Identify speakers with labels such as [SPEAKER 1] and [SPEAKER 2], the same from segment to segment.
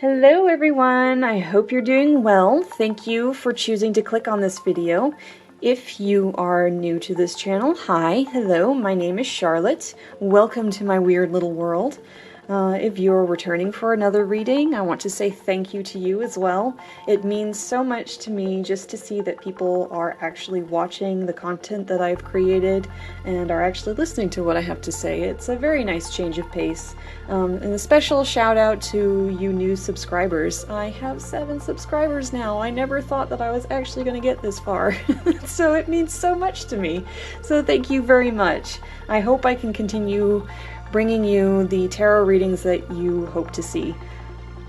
[SPEAKER 1] Hello everyone, I hope you're doing well. Thank you for choosing to click on this video. If you are new to this channel, hi, hello, my name is Charlotte. Welcome to my weird little world. If you're returning for another reading, I want to say thank you to you as well. It means so much to me just to see that people are actually watching the content that I've created and are actually listening to what I have to say. It's a very nice change of pace. And a special shout out to you new subscribers. I have 7 subscribers now. I never thought that I was actually going to get this far. So it means so much to me. So thank you very much. I hope I can continue bringing you the tarot readings that you hope to see.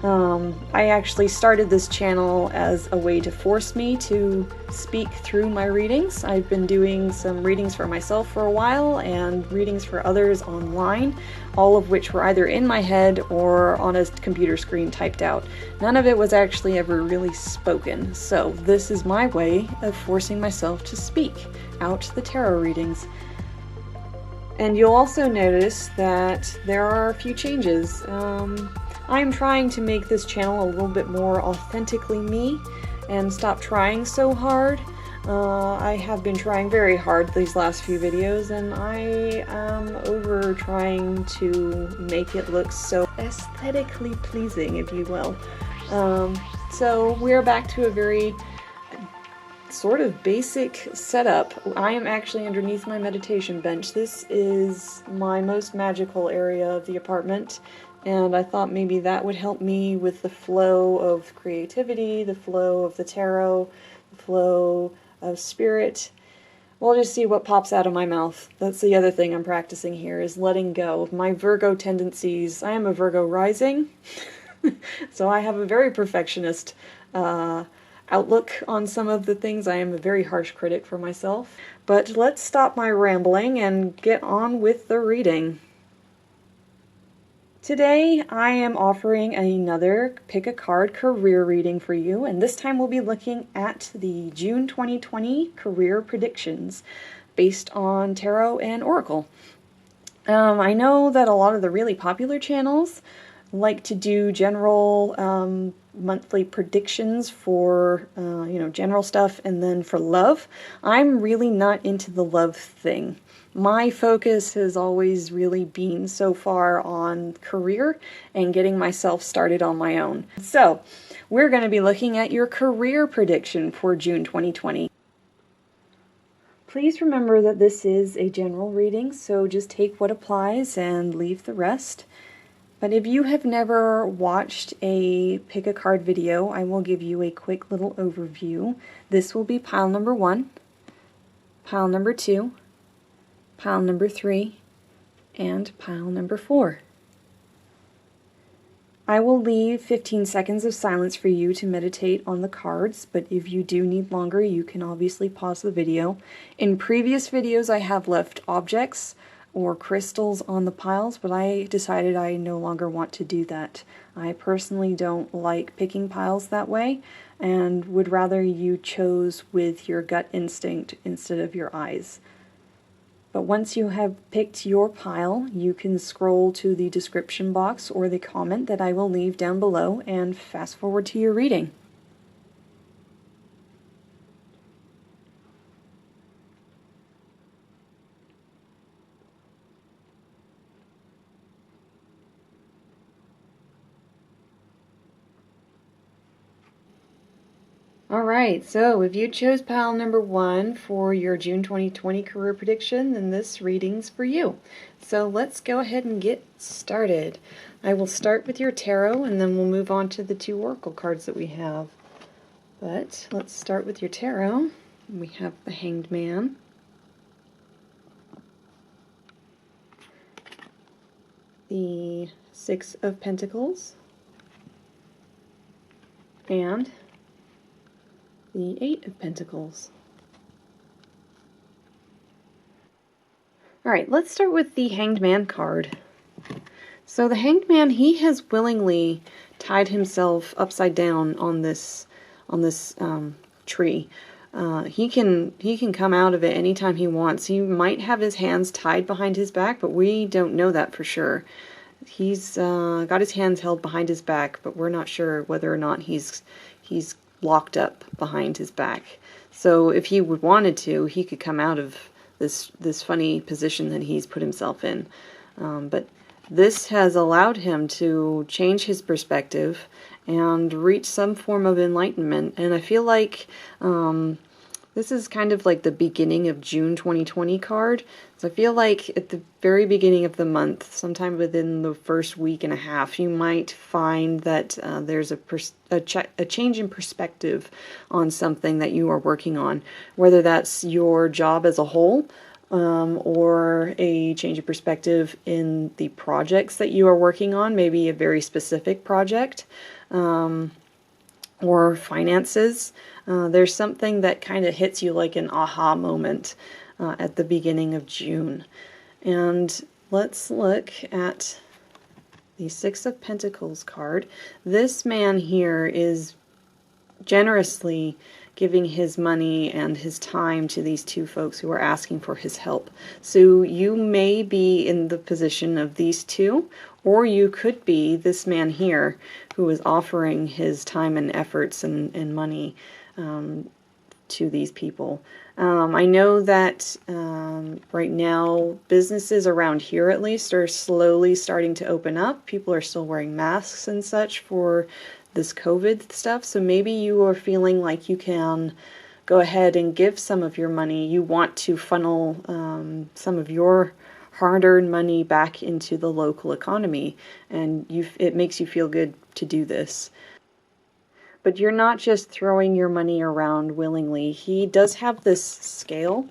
[SPEAKER 1] I actually started this channel as a way to force me to speak through my readings. I've been doing some readings for myself for a while and readings for others online, all of which were either in my head or on a computer screen typed out. None of it was actually ever really spoken, so this is my way of forcing myself to speak out the tarot readings. And you'll also notice that there are a few changes. I'm trying to make this channel a little bit more authentically me and stop trying so hard. I have been trying very hard these last few videos, and I am over trying to make it look so aesthetically pleasing, if you will. So we're back to a very sort of basic setup. I am actually underneath my meditation bench. This is my most magical area of the apartment, and I thought maybe that would help me with the flow of creativity, the flow of the tarot, the flow of spirit. We'll just see what pops out of my mouth. That's the other thing I'm practicing here, is letting go of my Virgo tendencies. I am a Virgo rising, so I have a very perfectionist outlook on some of the things. I am a very harsh critic for myself. But let's stop my rambling and get on with the reading. Today I am offering another pick a card career reading for you, and this time we'll be looking at the June 2020 career predictions based on tarot and oracle. I know that a lot of the really popular channels like to do general monthly predictions for general stuff, and then for love. I'm really not into the love thing. My focus has always really been so far on career and getting myself started on my own. So we're going to be looking at your career prediction for June 2020. Please remember that this is a general reading, so just take what applies and leave the rest. But if you have never watched a pick a card video, I will give you a quick little overview. This will be pile number 1, pile number 2, pile number 3, and pile number 4. I will leave 15 seconds of silence for you to meditate on the cards, but if you do need longer, you can obviously pause the video. In previous videos, I have left objects or crystals on the piles, but I decided I no longer want to do that. I personally don't like picking piles that way, and would rather you chose with your gut instinct instead of your eyes. But once you have picked your pile, you can scroll to the description box or the comment that I will leave down below and fast forward to your reading. Alright, so if you chose pile number 1 for your June 2020 career prediction, then this reading's for you. So let's go ahead and get started. I will start with your tarot, and then we'll move on to the 2 oracle cards that we have. But let's start with your tarot. We have the Hanged Man, the 6 of Pentacles, and the 8 of Pentacles. Alright, let's start with the Hanged Man card. So the Hanged Man, he has willingly tied himself upside down on this tree. He can come out of it anytime he wants. He might have his hands tied behind his back, but we don't know that for sure. he's got his hands held behind his back, but we're not sure whether or not he's locked up behind his back. So if he would wanted to, he could come out of this funny position that he's put himself in. But this has allowed him to change his perspective and reach some form of enlightenment. And I feel like this is kind of like the beginning of June 2020 card. So I feel like at the very beginning of the month, sometime within the first week and a half, you might find that there's a change in perspective on something that you are working on, whether that's your job as a whole, or a change of perspective in the projects that you are working on, maybe a very specific project, or finances. There's something that kind of hits you like an aha moment at the beginning of June. And let's look at the Six of Pentacles card. This man here is generously giving his money and his time to these two folks who are asking for his help. So you may be in the position of these two, or you could be this man here who is offering his time and efforts and money to these people. I know that right now businesses around here at least are slowly starting to open up. People are still wearing masks and such for this COVID stuff, so maybe you are feeling like you can go ahead and give some of your money. You want to funnel some of your hard-earned money back into the local economy, and it makes you feel good to do this. But you're not just throwing your money around willingly. He does have this scale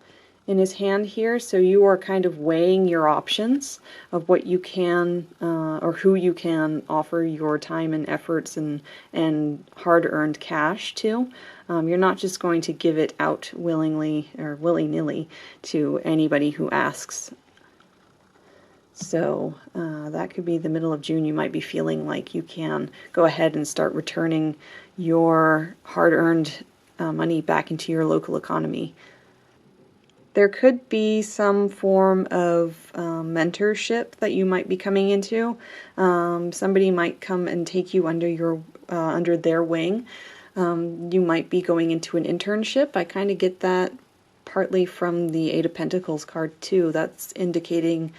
[SPEAKER 1] in his hand here, so you are kind of weighing your options of what you can or who you can offer your time and efforts and hard-earned cash to. You're not just going to give it out willingly or willy-nilly to anybody who asks. So that could be the middle of June. You might be feeling like you can go ahead and start returning your hard-earned money back into your local economy. There could be some form of mentorship that you might be coming into. Somebody might come and take you under their wing. You might be going into an internship. I kind of get that partly from the Eight of Pentacles card too. That's indicating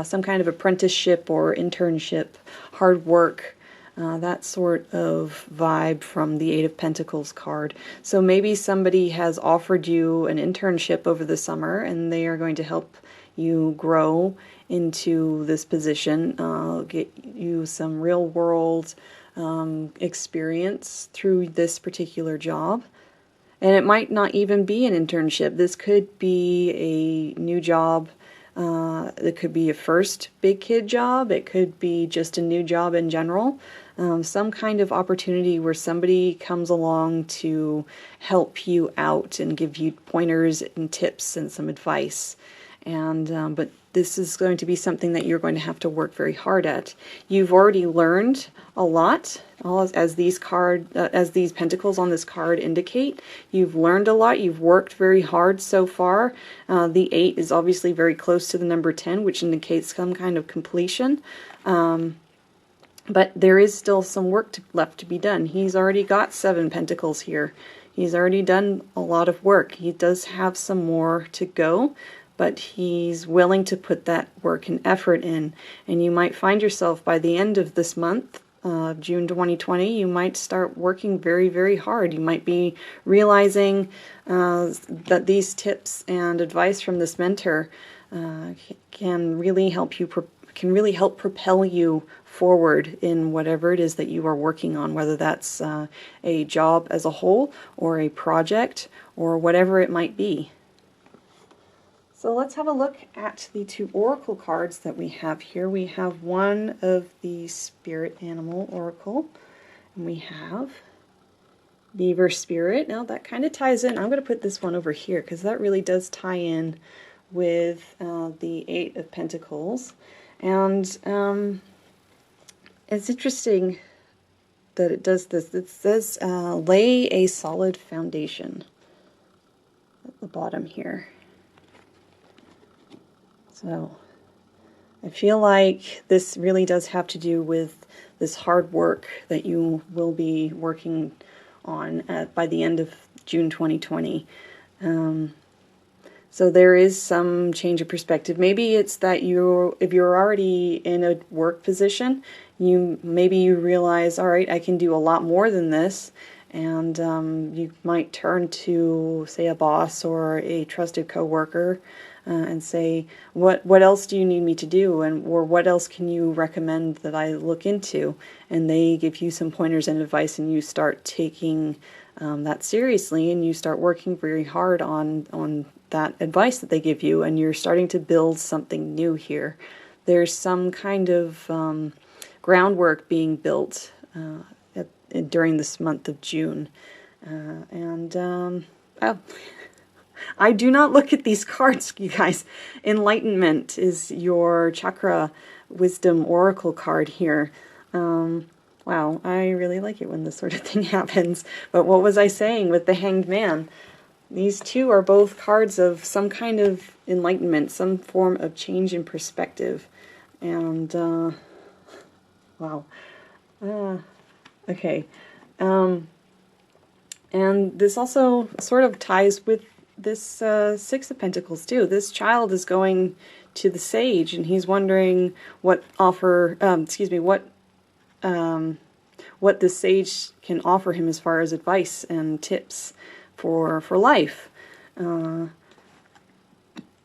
[SPEAKER 1] some kind of apprenticeship or internship, hard work, that sort of vibe from the Eight of Pentacles card. So maybe somebody has offered you an internship over the summer and they are going to help you grow into this position, get you some real world experience through this particular job. And it might not even be an internship. This could be a new job. It could be a first big kid job. It could be just a new job in general. Some kind of opportunity where somebody comes along to help you out and give you pointers and tips and some advice. And but this is going to be something that you're going to have to work very hard at. You've already learned a lot, as these pentacles on this card indicate. You've learned a lot. You've worked very hard so far. The 8 is obviously very close to the number 10, which indicates some kind of completion. But there is still some work left to be done. He's already got 7 pentacles here. He's already done a lot of work. He does have some more to go, but he's willing to put that work and effort in. And you might find yourself by the end of this month, June 2020, you might start working very, very hard. You might be realizing that these tips and advice from this mentor can really help propel you forward in whatever it is that you are working on, whether that's a job as a whole or a project or whatever it might be. So let's have a look at the 2 oracle cards that we have here. We have one of the spirit animal oracle, and we have beaver spirit. Now that kind of ties in. I'm going to put this one over here because that really does tie in with the 8 of Pentacles. And it's interesting that it does this. It says, lay a solid foundation at the bottom here. So I feel like this really does have to do with this hard work that you will be working on by the end of June 2020. So there is some change of perspective. Maybe it's that if you're already in a work position, maybe you realize, all right, I can do a lot more than this, and you might turn to, say, a boss or a trusted coworker and say, what else do you need me to do, or what else can you recommend that I look into? And they give you some pointers and advice, and you start taking that seriously, and you start working very hard on that advice that they give you, and you're starting to build something new here. There's some kind of groundwork being built during this month of June. Oh, I do not look at these cards, you guys. Enlightenment is your Chakra Wisdom Oracle card here. Wow, I really like it when this sort of thing happens. But what was I saying with the Hanged Man? These two are both cards of some kind of enlightenment, some form of change in perspective. And, wow. Okay. And this also sort of ties with this Six of Pentacles too. This child is going to the sage, and he's wondering what what the sage can offer him as far as advice and tips for life.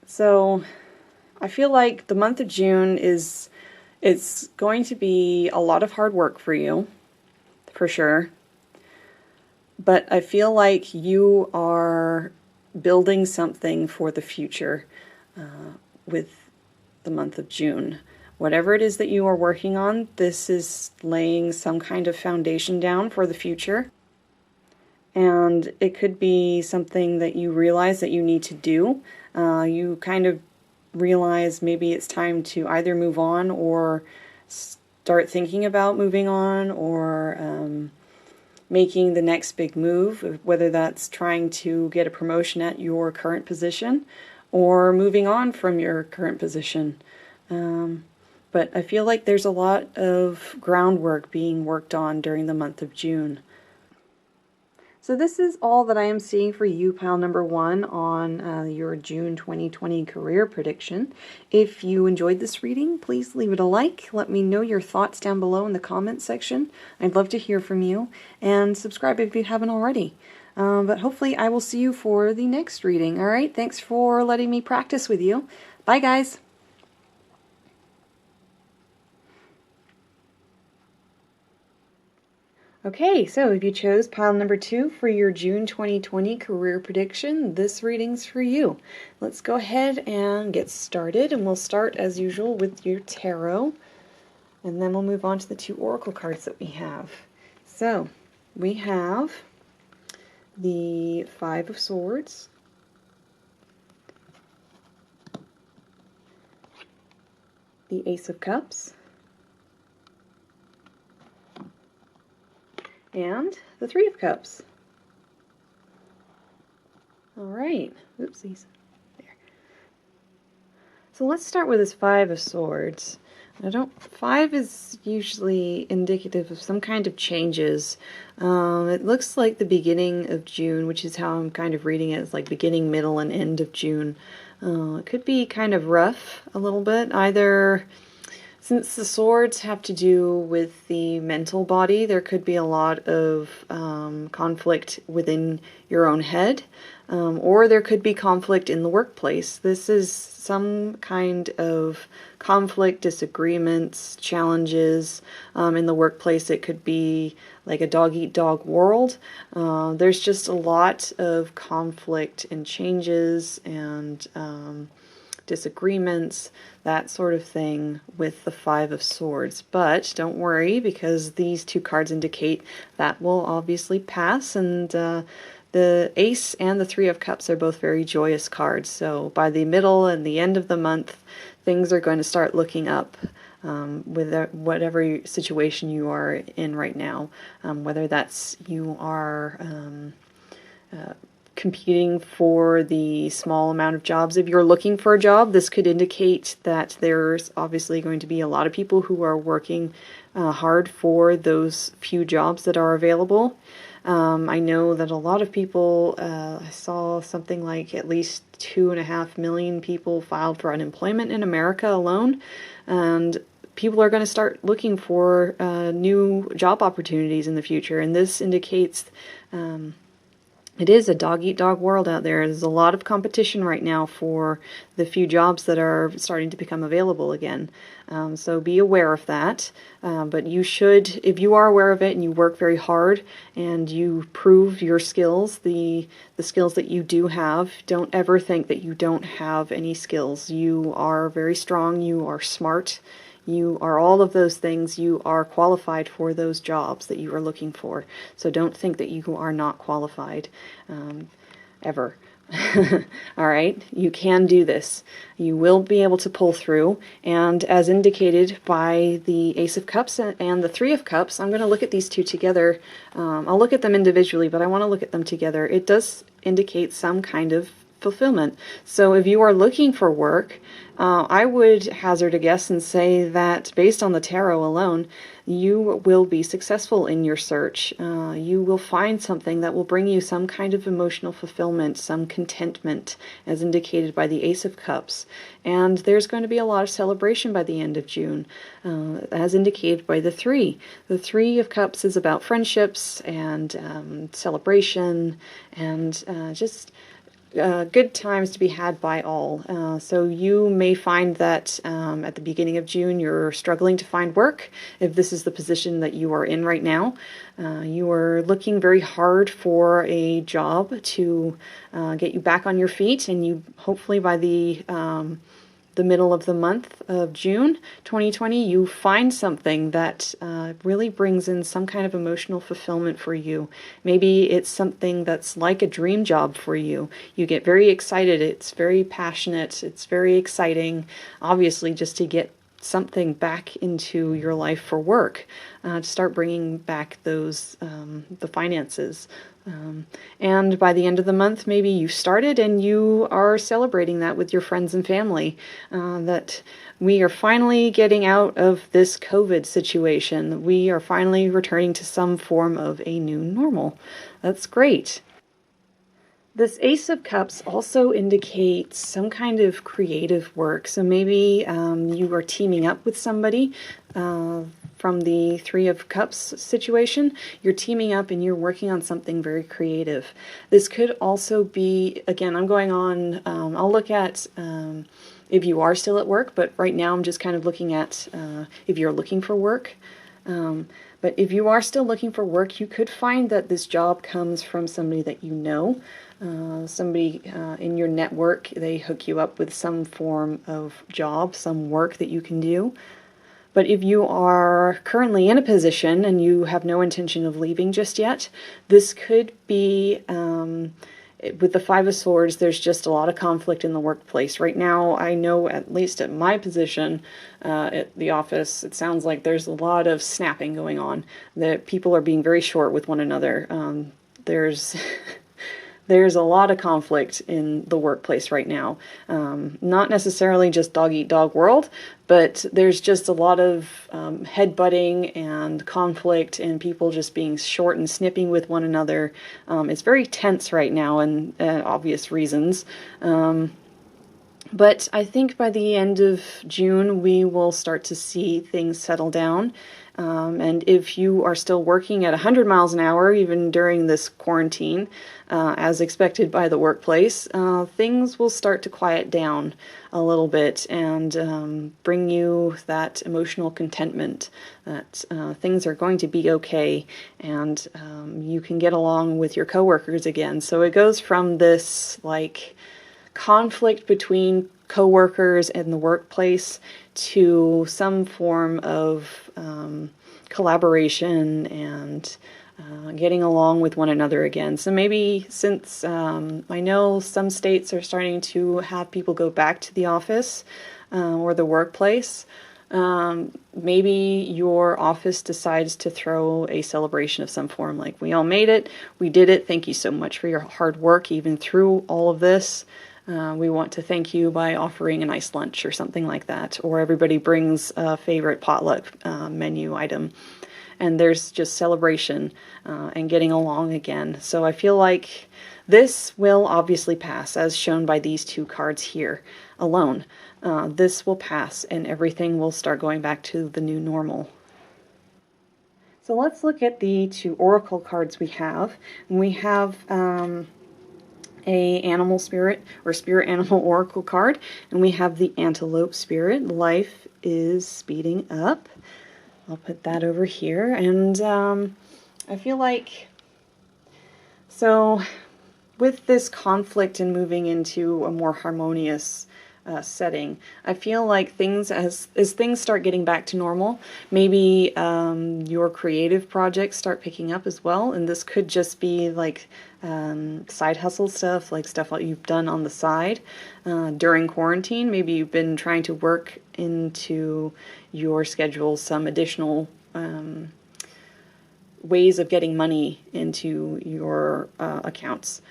[SPEAKER 1] So I feel like the month of June it's going to be a lot of hard work for you, for sure. But I feel like you are building something for the future with the month of June. Whatever it is that you are working on, this is laying some kind of foundation down for the future. And it could be something that you realize that you need to do. You kind of realize maybe it's time to either move on or start thinking about moving on, or making the next big move, whether that's trying to get a promotion at your current position or moving on from your current position. But I feel like there's a lot of groundwork being worked on during the month of June. So this is all that I am seeing for you, pile number 1, on your June 2020 career prediction. If you enjoyed this reading, please leave it a like. Let me know your thoughts down below in the comments section. I'd love to hear from you. And subscribe if you haven't already. But hopefully I will see you for the next reading. All right, thanks for letting me practice with you. Bye, guys. Okay, so if you chose pile number 2 for your June 2020 career prediction, this reading's for you. Let's go ahead and get started, and we'll start as usual with your tarot, and then we'll move on to the 2 oracle cards that we have. So, we have the 5 of Swords, the Ace of Cups, and the 3 of Cups. All right. Oopsies. There. So let's start with this 5 of Swords. 5 is usually indicative of some kind of changes. It looks like the beginning of June, which is how I'm kind of reading it. It's like beginning, middle, and end of June. It could be kind of rough a little bit, either. Since the swords have to do with the mental body, there could be a lot of conflict within your own head, or there could be conflict in the workplace. This is some kind of conflict, disagreements, challenges in the workplace. It could be like a dog-eat-dog world. There's just a lot of conflict and changes and disagreements, that sort of thing with the 5 of Swords. But don't worry, because these 2 cards indicate that will obviously pass, and the Ace and the 3 of Cups are both very joyous cards. So by the middle and the end of the month, things are going to start looking up with whatever situation you are in right now, whether that's you are competing for the small amount of jobs. If you're looking for a job, this could indicate that there's obviously going to be a lot of people who are working hard for those few jobs that are available. I know that a lot of people, I saw something like at least 2.5 million people filed for unemployment in America alone, and people are going to start looking for new job opportunities in the future, and this indicates it is a dog-eat-dog world out there. There's a lot of competition right now for the few jobs that are starting to become available again. So be aware of that. But you should, if you are aware of it and you work very hard and you prove your skills, the skills that you do have, don't ever think that you don't have any skills. You are very strong, you are smart, you are all of those things. You are qualified for those jobs that you are looking for. So don't think that you are not qualified, ever. All right, you can do this. You will be able to pull through. And as indicated by the Ace of Cups and the Three of Cups, I'm going to look at these two together. I'll look at them individually, but I want to look at them together. It does indicate some kind of fulfillment. So if you are looking for work, I would hazard a guess and say that based on the tarot alone, you will be successful in your search. You will find something that will bring you some kind of emotional fulfillment, some contentment, as indicated by the Ace of Cups. And there's going to be a lot of celebration by the end of June, as indicated by the Three. The Three of Cups is about friendships and celebration and just good times to be had by all. So you may find that at the beginning of June you're struggling to find work. If this is the position that you are in right now, you are looking very hard for a job to get you back on your feet, and you hopefully by the middle of the month of June 2020, you find something that really brings in some kind of emotional fulfillment for you. Maybe it's something that's like a dream job for you. You get very excited. It's very passionate. It's very exciting, obviously, just to get something back into your life for work, to start bringing back those the finances. And by the end of the month, maybe you started and you are celebrating that with your friends and family, that we are finally getting out of this COVID situation. We are finally returning to some form of a new normal. That's great. This Ace of Cups also indicates some kind of creative work. So maybe you are teaming up with somebody from the Three of Cups situation. You're teaming up and you're working on something very creative. This could also be, again, I'm going on, I'll look at if you are still at work, but right now I'm just kind of looking at if you're looking for work. But if you are still looking for work, you could find that this job comes from somebody that you know. Somebody in your network, they hook you up with some form of job, some work that you can do. But if you are currently in a position and you have no intention of leaving just yet, this could be, with the Five of Swords, there's just a lot of conflict in the workplace. Right now, I know, at least at my position at the office, it sounds like there's a lot of snapping going on, that people are being very short with one another. There's a lot of conflict in the workplace right now. Not necessarily just dog-eat-dog world, but there's just a lot of head-butting and conflict and people just being short and snipping with one another. It's very tense right now, and obvious reasons. But I think by the end of June, we will start to see things settle down. And if you are still working at 100 miles an hour, even during this quarantine, as expected by the workplace, things will start to quiet down a little bit and bring you that emotional contentment that things are going to be okay, and you can get along with your coworkers again. So it goes from this like conflict between coworkers in the workplace to some form of collaboration and getting along with one another again. So maybe since I know some states are starting to have people go back to the office or the workplace, Maybe your office decides to throw a celebration of some form, like, we all made it, we did it, thank you so much for your hard work even through all of this. We want to thank you by offering a nice lunch or something like that. Or everybody brings a favorite potluck menu item, and there's just celebration and getting along again. So I feel like this will obviously pass, as shown by these two cards here alone. This will pass and everything will start going back to the new normal. So let's look at the two oracle cards we have. We have a animal spirit or spirit animal oracle card, and we have the antelope spirit. Life is speeding up. I'll put that over here, and I feel like, so with this conflict and moving into a more harmonious setting, I feel like things, as things start getting back to normal, maybe your creative projects start picking up as well, and this could just be like side hustle stuff, like stuff that you've done on the side during quarantine. Maybe you've been trying to work into your schedule some additional ways of getting money into your accounts.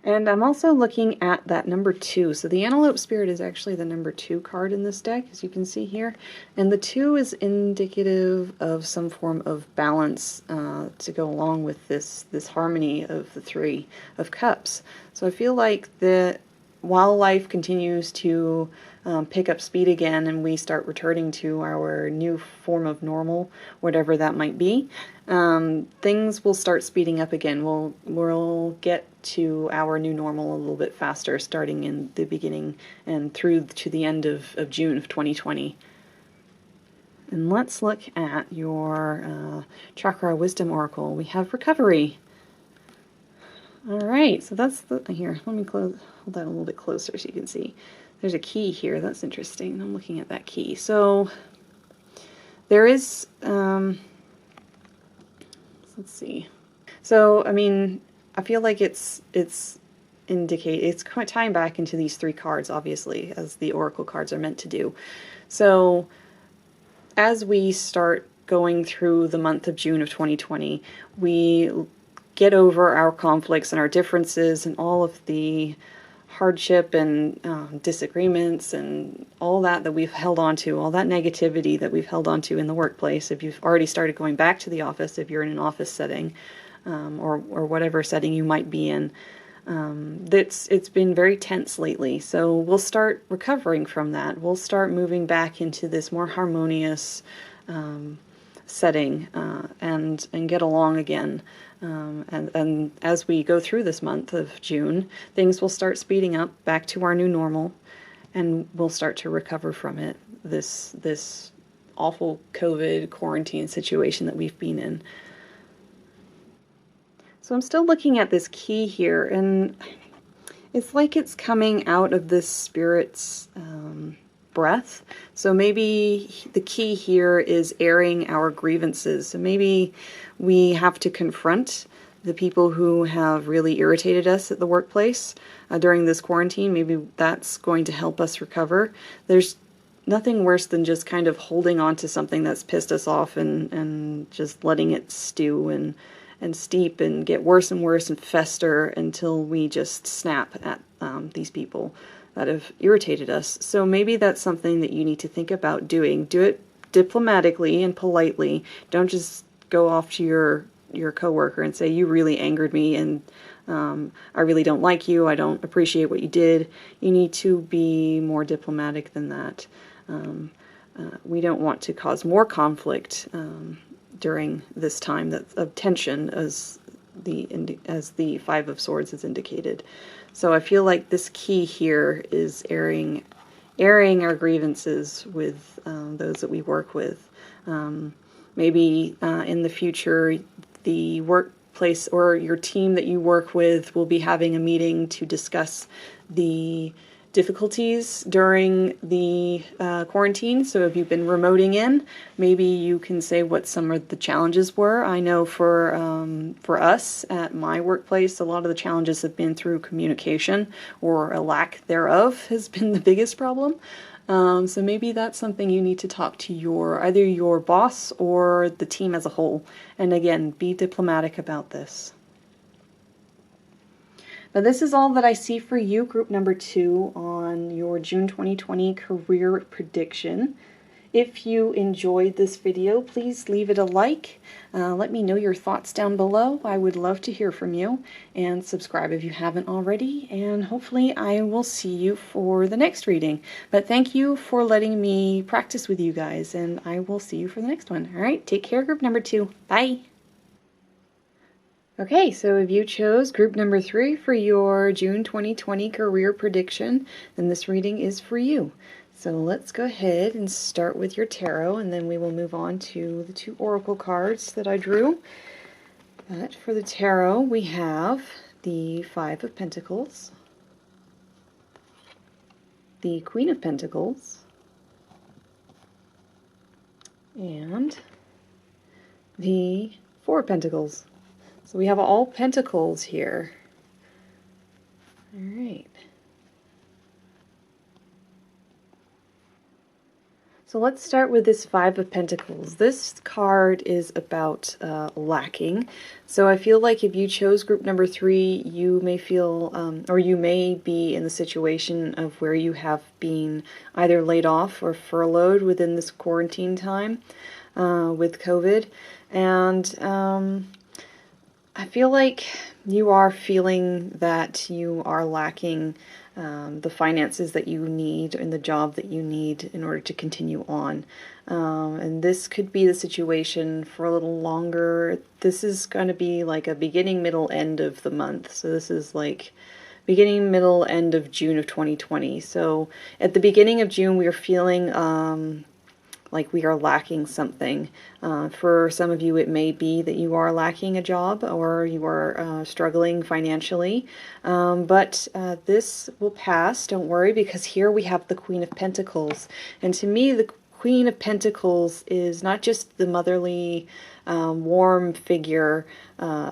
[SPEAKER 1] And I'm also looking at that number 2. So the Antelope Spirit is actually the number 2 card in this deck, as you can see here. And the 2 is indicative of some form of balance to go along with this harmony of the 3 of Cups. So I feel like that while life continues to pick up speed again and we start returning to our new form of normal, whatever that might be, things will start speeding up again. We'll get to our new normal a little bit faster, starting in the beginning and through to the end of June of 2020. And let's look at your Chakra Wisdom Oracle. We have Recovery. All right, so that's the, here, let me hold that a little bit closer so you can see. There's a key here, that's interesting. I'm looking at that key. So there is, let's see. So, I mean, I feel like it's tying back into these 3 cards, obviously, as the Oracle cards are meant to do. So as we start going through the month of June of 2020, we get over our conflicts and our differences and all of the hardship and disagreements and all that we've held on to, all that negativity that we've held on to in the workplace. If you've already started going back to the office, if you're in an office setting, or whatever setting you might be in, it's been very tense lately. So we'll start recovering from that. We'll start moving back into this more harmonious setting and get along again. And as we go through this month of June, things will start speeding up back to our new normal, and we'll start to recover from it, this awful COVID quarantine situation that we've been in. So I'm still looking at this key here, and it's like it's coming out of this spirit's breath. So maybe the key here is airing our grievances. So maybe we have to confront the people who have really irritated us at the workplace during this quarantine. Maybe that's going to help us recover. There's nothing worse than just kind of holding on to something that's pissed us off and just letting it stew and steep and get worse and worse and fester until we just snap at these people that have irritated us. So maybe that's something that you need to think about doing. Do it diplomatically and politely. Don't just go off to your coworker and say, you really angered me and I really don't like you, I don't appreciate what you did. You need to be more diplomatic than that. We don't want to cause more conflict during this time of tension, as the Five of Swords has indicated. So I feel like this key here is airing our grievances with those that we work with. Maybe in the future, the workplace or your team that you work with will be having a meeting to discuss the difficulties during the quarantine. So if you've been remoting in, maybe you can say what some of the challenges were. I know for us at my workplace, a lot of the challenges have been through communication, or a lack thereof has been the biggest problem. So maybe that's something you need to talk to either your boss or the team as a whole. And again, be diplomatic about this. But this is all that I see for you, group number 2, on your June 2020 career prediction. If you enjoyed this video, please leave it a like. Let me know your thoughts down below. I would love to hear from you. And subscribe if you haven't already. And hopefully I will see you for the next reading. But thank you for letting me practice with you guys. And I will see you for the next one. All right, take care, group number 2. Bye. Okay, so if you chose group number 3 for your June 2020 career prediction, then this reading is for you. So let's go ahead and start with your tarot, and then we will move on to the 2 oracle cards that I drew. But for the tarot, we have the 5 of Pentacles, the Queen of Pentacles, and the 4 of Pentacles. So we have all pentacles here. All right. So let's start with this 5 of Pentacles. This card is about lacking. So I feel like if you chose group number 3, you may feel, or you may be in the situation of where you have been either laid off or furloughed within this quarantine time with COVID. And I feel like you are feeling that you are lacking the finances that you need and the job that you need in order to continue on. And this could be the situation for a little longer. This is going to be like a beginning, middle, end of the month. So this is like beginning, middle, end of June of 2020. So at the beginning of June, we are feeling like we are lacking something. For some of you, it may be that you are lacking a job or you are struggling financially. But this will pass, don't worry, because here we have the Queen of Pentacles. And to me, the Queen of Pentacles is not just the motherly, warm figure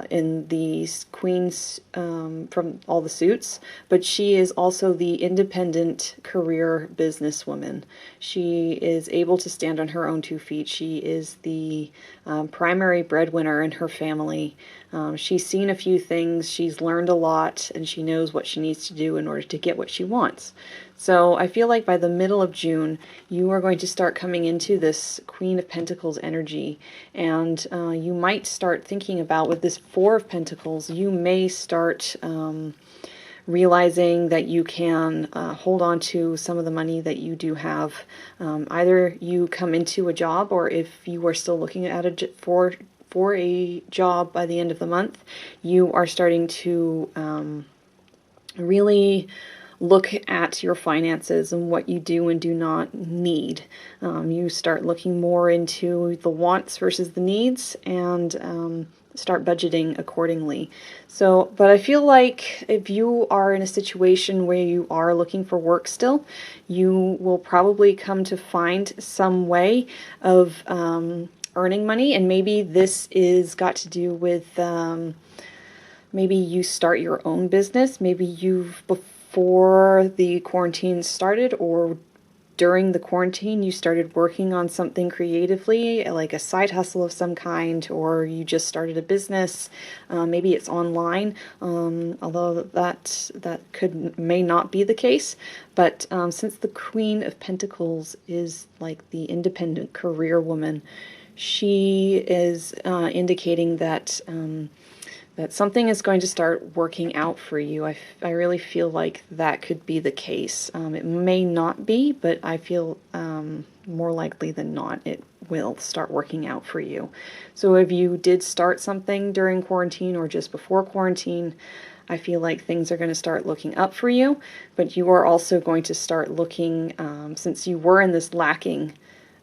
[SPEAKER 1] in these queens from all the suits, but she is also the independent career businesswoman. She is able to stand on her own 2 feet. She is the primary breadwinner in her family. She's seen a few things, she's learned a lot, and she knows what she needs to do in order to get what she wants. So I feel like by the middle of June, you are going to start coming into this Queen of Pentacles energy, and you might start thinking about, with this 4 of Pentacles, you may start realizing that you can hold on to some of the money that you do have. Either you come into a job, or if you are still looking at for a job by the end of the month, you are starting to really look at your finances and what you do and do not need. You start looking more into the wants versus the needs, and start budgeting accordingly. So, but I feel like if you are in a situation where you are looking for work still, you will probably come to find some way of earning money, and maybe this is got to do with maybe you start your own business. Maybe before the quarantine started, or during the quarantine, you started working on something creatively, like a side hustle of some kind, or you just started a business. Maybe it's online, although that may not be the case. But since the Queen of Pentacles is like the independent career woman, she is indicating that that something is going to start working out for you. I really feel like that could be the case. It may not be, but I feel more likely than not it will start working out for you. So if you did start something during quarantine or just before quarantine, I feel like things are going to start looking up for you, but you are also going to start looking, since you were in this lacking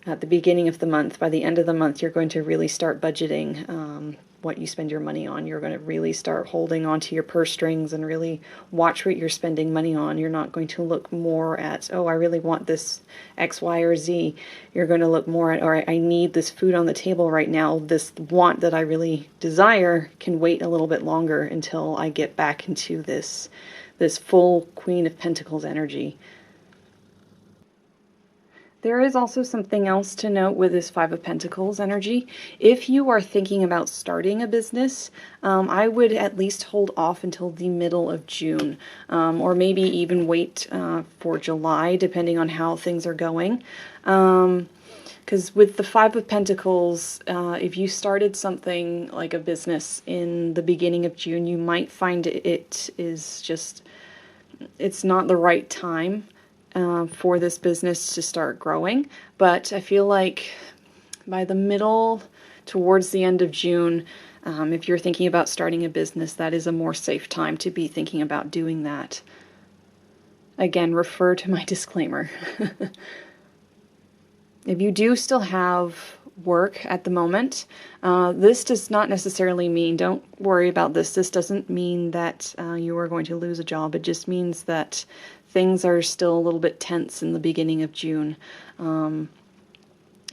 [SPEAKER 1] at the beginning of the month, by the end of the month, you're going to really start budgeting what you spend your money on. You're going to really start holding onto your purse strings and really watch what you're spending money on. You're not going to look more at, oh, I really want this X, Y, or Z. You're going to look more at, all right, I need this food on the table right now. This want that I really desire can wait a little bit longer until I get back into this full Queen of Pentacles energy. There is also something else to note with this Five of Pentacles energy. If you are thinking about starting a business, I would at least hold off until the middle of June, or maybe even wait for July, depending on how things are going. Because with the Five of Pentacles, if you started something like a business in the beginning of June, you might find it's not the right time for this business to start growing. But I feel like by the middle towards the end of June, if you're thinking about starting a business, that is a more safe time to be thinking about doing that. Again, refer to my disclaimer. If you do still have work at the moment, this does not necessarily mean, don't worry about this, this doesn't mean that you are going to lose a job. It just means that things are still a little bit tense in the beginning of June.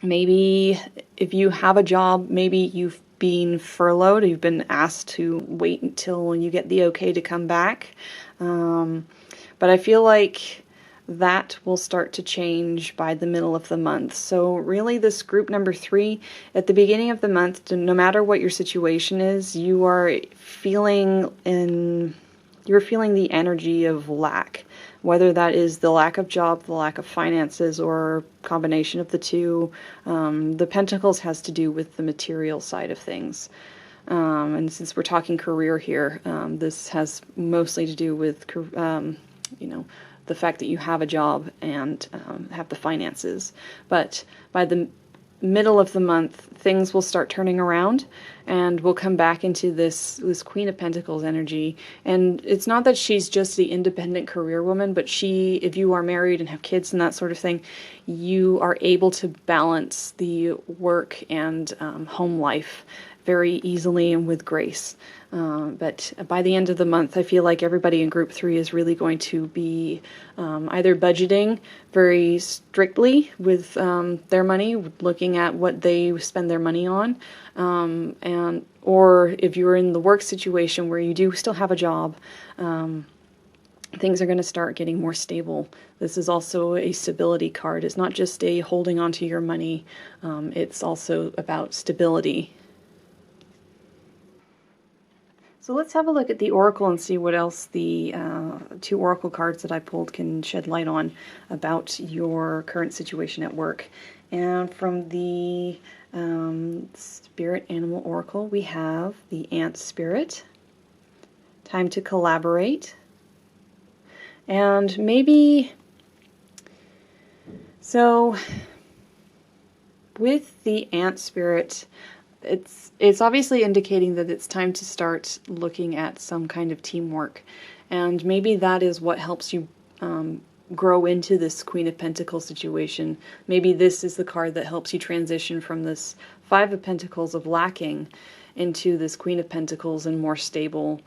[SPEAKER 1] Maybe if you have a job, maybe you've been furloughed, you've been asked to wait until you get the okay to come back. But I feel like that will start to change by the middle of the month. So really this group number 3, at the beginning of the month, no matter what your situation is, you're feeling the energy of lack, whether that is the lack of job, the lack of finances, or combination of the two. The Pentacles has to do with the material side of things. And since we're talking career here, this has mostly to do with, the fact that you have a job and have the finances. But by the middle of the month, things will start turning around, and we'll come back into this Queen of Pentacles energy. And it's not that she's just the independent career woman, but if you are married and have kids and that sort of thing, you are able to balance the work and home life very easily and with grace. But by the end of the month, I feel like everybody in group 3 is really going to be either budgeting very strictly with their money, looking at what they spend their money on, or if you're in the work situation where you do still have a job, things are going to start getting more stable. This is also a stability card. It's not just a holding on to your money, it's also about stability. So let's have a look at the Oracle and see what else the 2 Oracle cards that I pulled can shed light on about your current situation at work. And from the Spirit Animal Oracle, we have the Ant Spirit, time to collaborate, and maybe, so with the Ant Spirit, it's obviously indicating that it's time to start looking at some kind of teamwork, and maybe that is what helps you grow into this Queen of Pentacles situation. Maybe this is the card that helps you transition from this Five of Pentacles of lacking into this Queen of Pentacles and more stable,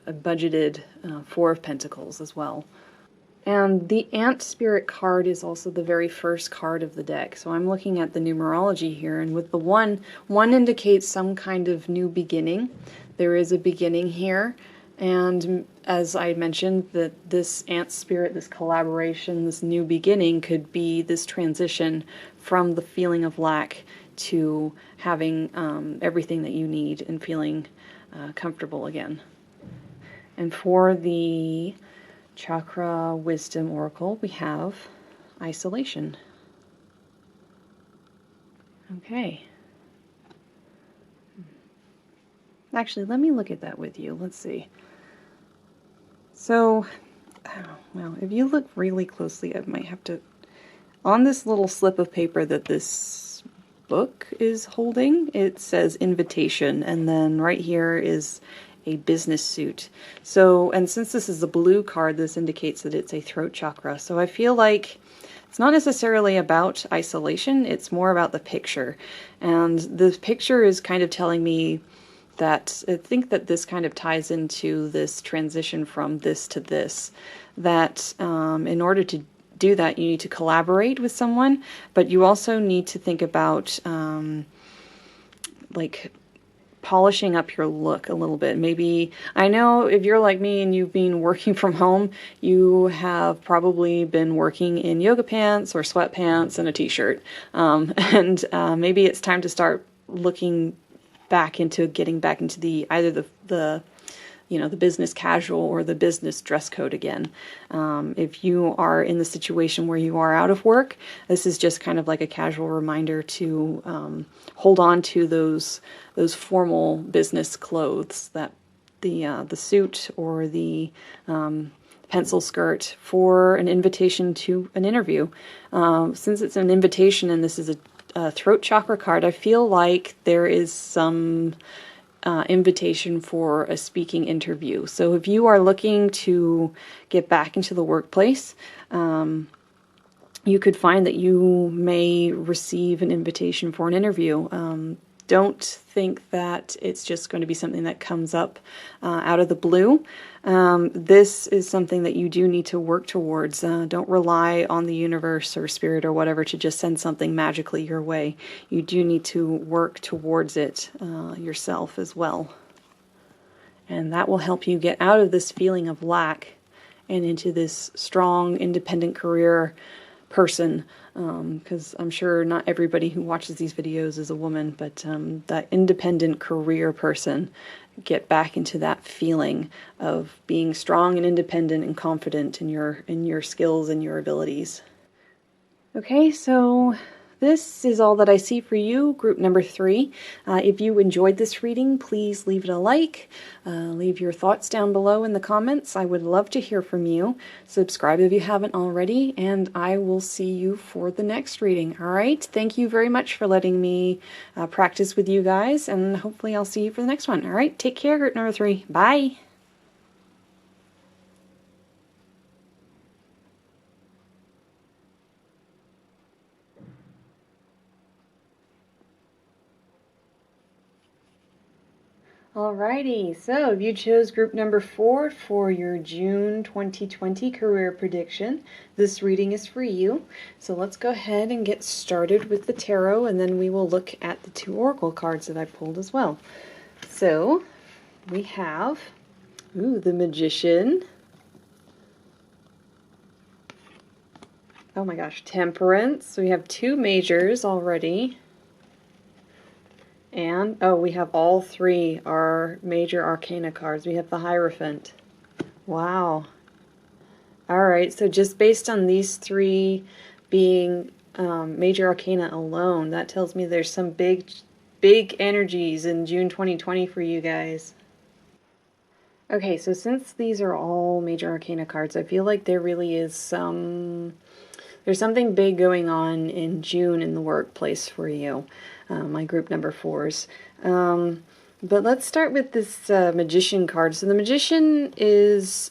[SPEAKER 1] budgeted Four of Pentacles as well. And the Ant Spirit card is also the very first card of the deck. So I'm looking at the numerology here, and with the one indicates some kind of new beginning. There is a beginning here, and as I mentioned, that this Ant Spirit, this collaboration, this new beginning could be this transition from the feeling of lack to having everything that you need and feeling comfortable again. And for the Chakra Wisdom Oracle, we have isolation. Okay. Actually, let me look at that with you. Let's see. So, well, if you look really closely, I might have to, on this little slip of paper that this book is holding, it says invitation, and then right here is a business suit. So, and since this is a blue card, this indicates that it's a throat chakra. So I feel like it's not necessarily about isolation, it's more about the picture. And the picture is kind of telling me that, I think that this kind of ties into this transition from this to this, that in order to do that, you need to collaborate with someone, but you also need to think about like polishing up your look a little bit. Maybe, I know if you're like me and you've been working from home, you have probably been working in yoga pants or sweatpants and a t-shirt. And maybe it's time to start looking back into getting back into the either the you know, the business casual or the business dress code again. If you are in the situation where you are out of work, this is just kind of like a casual reminder to hold on to those formal business clothes, that the suit or the pencil skirt for an invitation to an interview. Since it's an invitation and this is a throat chakra card, I feel like there is some invitation for a speaking interview. So if you are looking to get back into the workplace, you could find that you may receive an invitation for an interview. Don't think that it's just going to be something that comes up out of the blue. This is something that you do need to work towards. Don't rely on the universe or spirit or whatever to just send something magically your way. You do need to work towards it yourself as well. And that will help you get out of this feeling of lack and into this strong, independent career person. Because I'm sure not everybody who watches these videos is a woman, but that independent career person, get back into that feeling of being strong and independent and confident in your skills and your abilities. Okay, so this is all that I see for you, group number 3. If you enjoyed this reading, please leave it a like. Leave your thoughts down below in the comments. I would love to hear from you. Subscribe if you haven't already, and I will see you for the next reading. All right, thank you very much for letting me practice with you guys, and hopefully I'll see you for the next one. All right, take care, group number 3. Bye. Alrighty, so if you chose group number 4 for your June 2020 career prediction, this reading is for you. So let's go ahead and get started with the tarot, and then we will look at the 2 oracle cards that I pulled as well. So we have, the Magician. Oh my gosh, Temperance. So we have 2 majors already. And, we have all 3 are major arcana cards. We have the Hierophant. Wow. Alright, so just based on these 3 being major arcana alone, that tells me there's some big energies in June 2020 for you guys. Okay, so since these are all major arcana cards, I feel like there really is there's something big going on in June in the workplace for you, my group number 4s. But let's start with this Magician card. So the Magician is,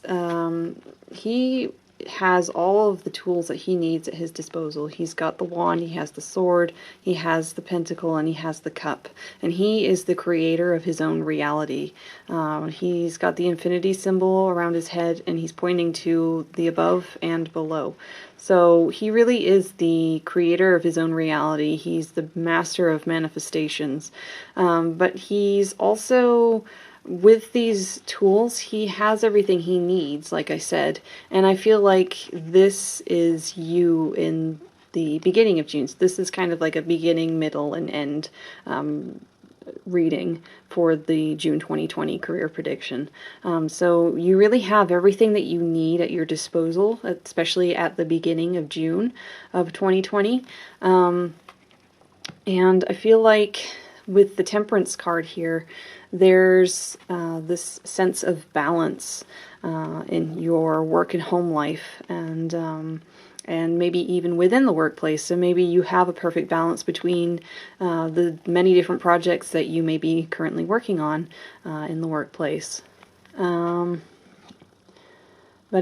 [SPEAKER 1] he has all of the tools that he needs at his disposal. He's got the wand, he has the sword, he has the pentacle, and he has the cup. And he is the creator of his own reality. He's got the infinity symbol around his head, and he's pointing to the above and below. So he really is the creator of his own reality. He's the master of manifestations. But he's also, with these tools, he has everything he needs, like I said. And I feel like this is you in the beginning of June. So this is kind of like a beginning, middle, and end reading for the June 2020 career prediction. So you really have everything that you need at your disposal, especially at the beginning of June of 2020. And I feel like with the Temperance card here, there's this sense of balance in your work and home life, and maybe even within the workplace. So maybe you have a perfect balance between the many different projects that you may be currently working on in the workplace. But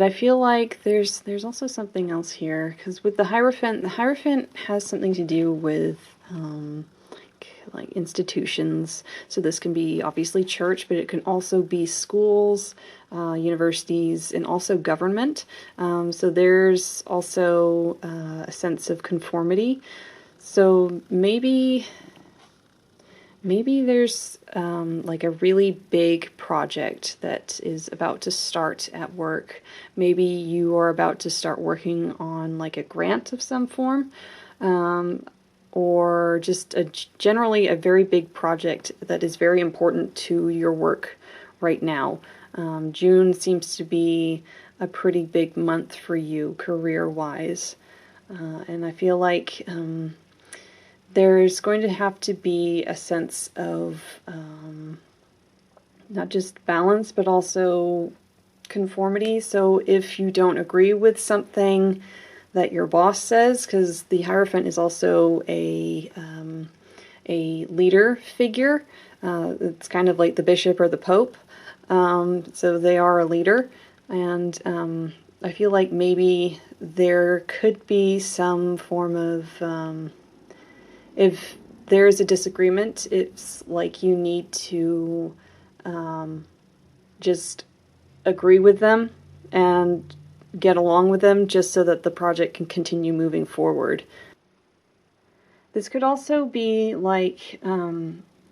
[SPEAKER 1] I feel like there's also something else here, because with the Hierophant has something to do with like institutions. So this can be obviously church, but it can also be schools, universities, and also government. So there's also a sense of conformity. So maybe Maybe there's like a really big project that is about to start at work. Maybe you are about to start working on like a grant of some form, or just generally a very big project that is very important to your work right now. June seems to be a pretty big month for you career-wise, and I feel like there's going to have to be a sense of not just balance, but also conformity. So if you don't agree with something that your boss says, because the Hierophant is also a leader figure, it's kind of like the bishop or the pope, so they are a leader, and I feel like maybe there could be some form of if there's a disagreement, it's like you need to just agree with them and get along with them just so that the project can continue moving forward. This could also be like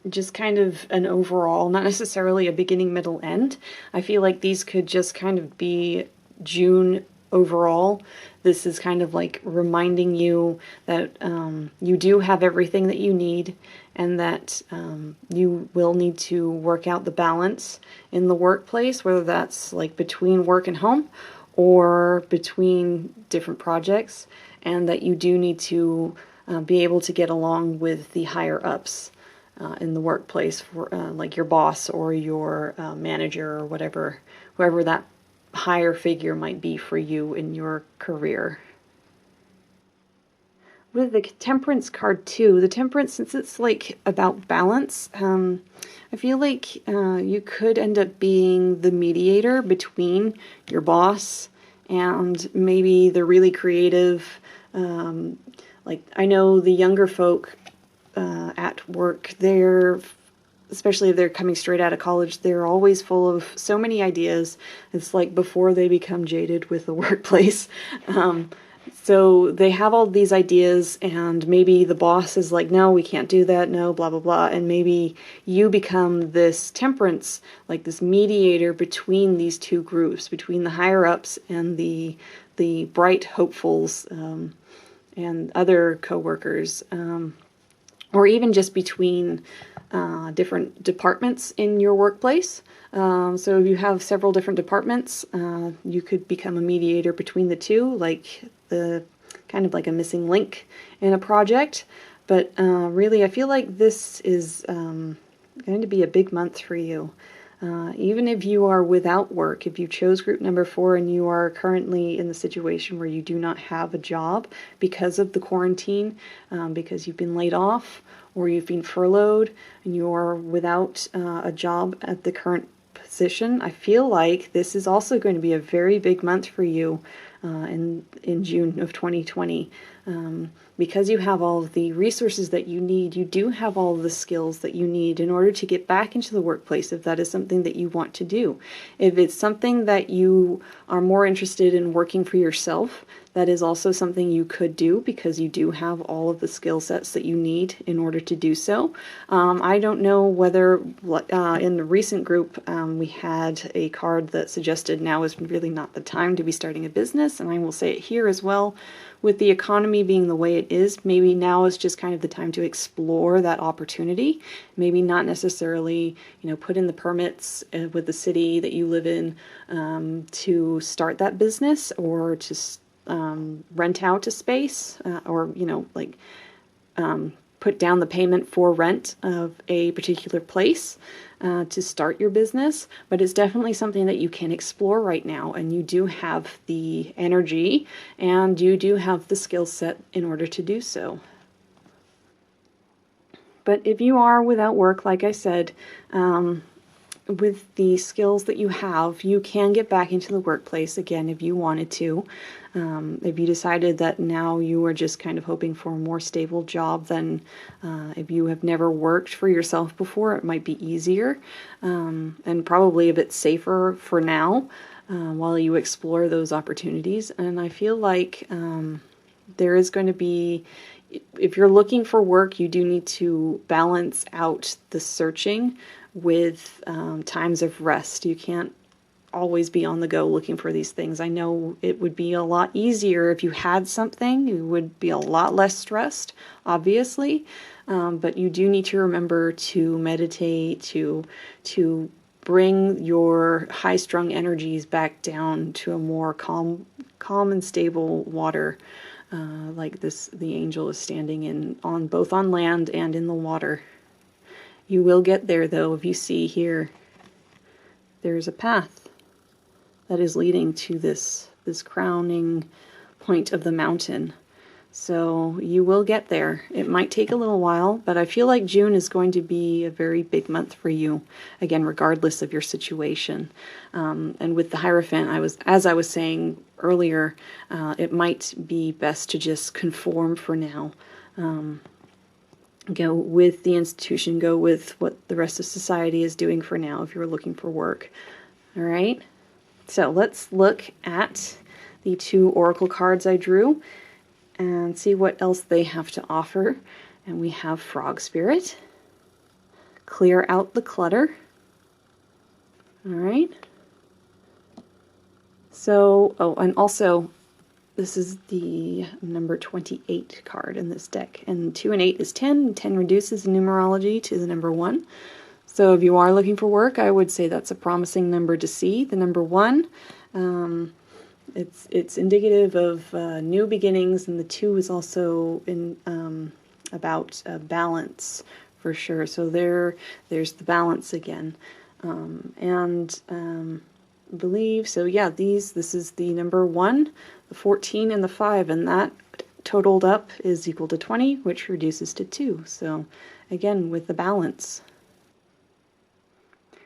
[SPEAKER 1] just kind of an overall, not necessarily a beginning, middle, end. I feel like these could just kind of be June overall. This is kind of like reminding you that you do have everything that you need, and that you will need to work out the balance in the workplace, whether that's like between work and home or between different projects, and that you do need to be able to get along with the higher ups in the workplace, for like your boss or your manager or whatever, whoever that higher figure might be for you in your career. With the Temperance card too, the Temperance, since it's like about balance, I feel like you could end up being the mediator between your boss and maybe the really creative, like I know the younger folk at work, especially if they're coming straight out of college, they're always full of so many ideas. It's like before they become jaded with the workplace. So they have all these ideas, and maybe the boss is like, no, we can't do that, no, blah, blah, blah. And maybe you become this Temperance, like this mediator between these two groups, between the higher ups and the bright hopefuls and other coworkers, or even just between different departments in your workplace. So if you have several different departments, you could become a mediator between the two, like the kind of like a missing link in a project. But really, I feel like this is going to be a big month for you. Even if you are without work, if you chose group number 4 and you are currently in the situation where you do not have a job because of the quarantine, because you've been laid off or you've been furloughed and you're without a job at the current position, I feel like this is also going to be a very big month for you in June of 2020. Because you have all of the resources that you need, you do have all of the skills that you need in order to get back into the workplace if that is something that you want to do. If it's something that you are more interested in working for yourself, that is also something you could do because you do have all of the skill sets that you need in order to do so. I don't know whether in the recent group we had a card that suggested now is really not the time to be starting a business, and I will say it here as well. With the economy being the way it is, maybe now is just kind of the time to explore that opportunity. Maybe not necessarily, put in the permits with the city that you live in to start that business, or to rent out a space, or put down the payment for rent of a particular place to start your business. But it's definitely something that you can explore right now, and you do have the energy and you do have the skill set in order to do so. But if you are without work, like I said, with the skills that you have, you can get back into the workplace again if you wanted to. If you decided that now you are just kind of hoping for a more stable job, then if you have never worked for yourself before, it might be easier and probably a bit safer for now while you explore those opportunities. And I feel like there is going to be, if you're looking for work, you do need to balance out the searching with times of rest. You can't always be on the go looking for these things. I know it would be a lot easier if you had something. You would be a lot less stressed, obviously, but you do need to remember to meditate, to bring your high-strung energies back down to a more calm and stable water, like the angel is standing in on both on land and in the water. You will get there, though. If you see here, there's a path that is leading to this crowning point of the mountain. So you will get there. It might take a little while, but I feel like June is going to be a very big month for you, again, regardless of your situation. And with the Hierophant, as I was saying earlier, it might be best to just conform for now. Go with the institution, go with what the rest of society is doing for now if you're looking for work. All right? So let's look at the 2 oracle cards I drew and see what else they have to offer. And we have Frog Spirit, clear out the clutter. All right. So, oh, and also this is the number 28 card in this deck. And 2 and 8 is 10, and 10 reduces in numerology to the number 1. So if you are looking for work, I would say that's a promising number to see. The number 1, it's indicative of new beginnings, and the 2 is also in about balance for sure. So there's the balance again, believe so. Yeah, this is the number 1, the 14, and the 5, and that totaled up is equal to 20, which reduces to 2. So again, with the balance.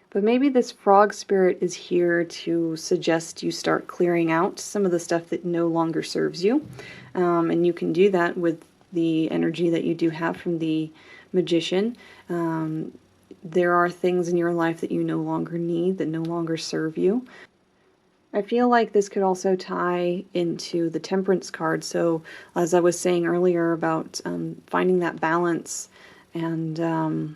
[SPEAKER 1] But maybe this Frog Spirit is here to suggest you start clearing out some of the stuff that no longer serves you. And you can do that with the energy that you do have from the Magician. There are things in your life that you no longer need, that no longer serve you. I feel like this could also tie into the Temperance card. So as I was saying earlier about finding that balance and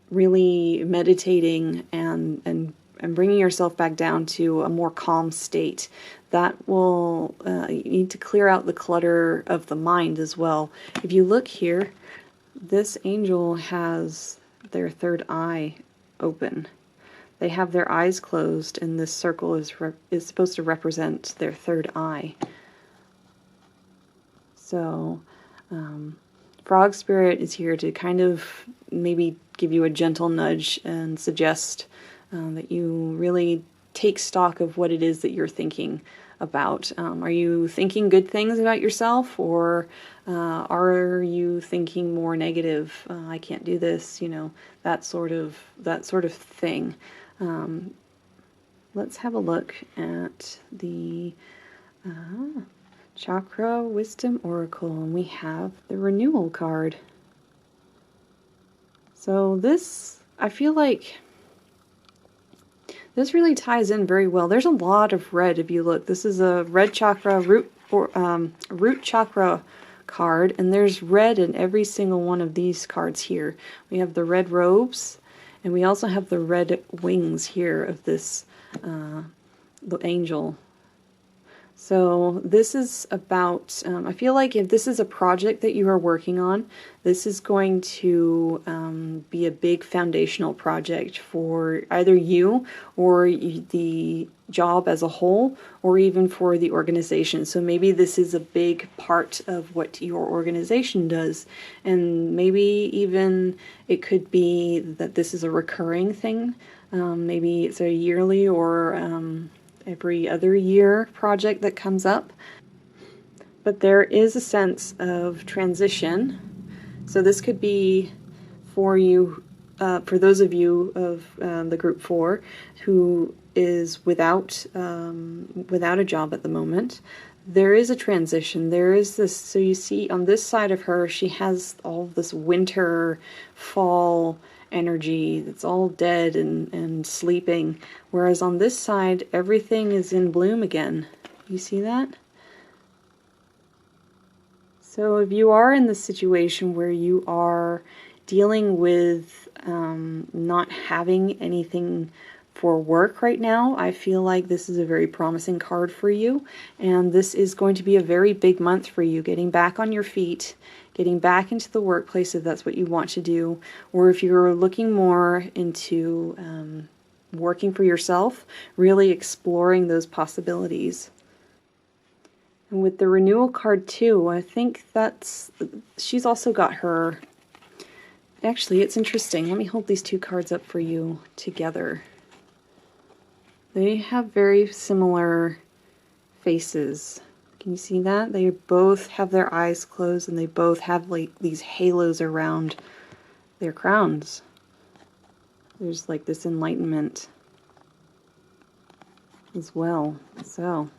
[SPEAKER 1] really meditating and bringing yourself back down to a more calm state. That will, you need to clear out the clutter of the mind as well. If you look here, this angel has their third eye open. They have their eyes closed, and this circle is supposed to represent their third eye. So, Frog Spirit is here to kind of maybe give you a gentle nudge and suggest that you really take stock of what it is that you're thinking about. Are you thinking good things about yourself, or are you thinking more negative? I can't do this, you know, that sort of thing. Let's have a look at the Chakra Wisdom Oracle, and we have the Renewal card. So this, I feel like this really ties in very well. There's a lot of red if you look. This is a red chakra root chakra card, and there's red in every single one of these cards here. We have the red robes, and we also have the red wings here of this the angel. So this is about, I feel like if this is a project that you are working on, this is going to be a big foundational project for either you or the job as a whole, or even for the organization. So maybe this is a big part of what your organization does, and maybe even it could be that this is a recurring thing. Maybe it's a yearly or every other year project that comes up. But there is a sense of transition. So this could be for you, for those of you of the group 4 who is without a job at the moment. There is a transition. There is this, so you see on this side of her, she has all of this winter, fall energy that's all dead and sleeping, whereas on this side everything is in bloom again. You see that? So if you are in the situation where you are dealing with not having anything for work right now, I feel like this is a very promising card for you, and this is going to be a very big month for you, getting back on your feet, getting back into the workplace if that's what you want to do, or if you're looking more into working for yourself, really exploring those possibilities. And with the renewal card too, I think she's also got her, actually it's interesting, let me hold these two cards up for you together. They have very similar faces. Can you see that? They both have their eyes closed and they both have like these halos around their crowns. There's like this enlightenment as well. So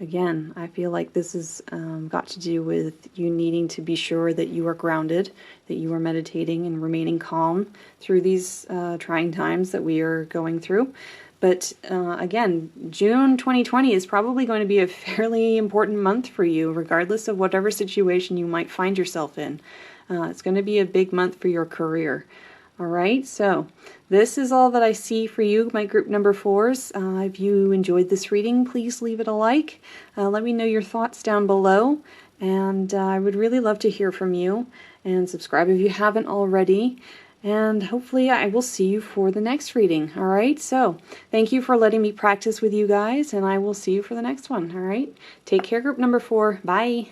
[SPEAKER 1] again, I feel like this has got to do with you needing to be sure that you are grounded, that you are meditating and remaining calm through these trying times that we are going through. But again, June 2020 is probably going to be a fairly important month for you, regardless of whatever situation you might find yourself in. It's going to be a big month for your career. All right, so this is all that I see for you, my group number 4s. If you enjoyed this reading, please leave it a like. Let me know your thoughts down below, and I would really love to hear from you. And subscribe if you haven't already. And hopefully I will see you for the next reading. All right, so thank you for letting me practice with you guys, and I will see you for the next one. All right, take care, group number 4. Bye.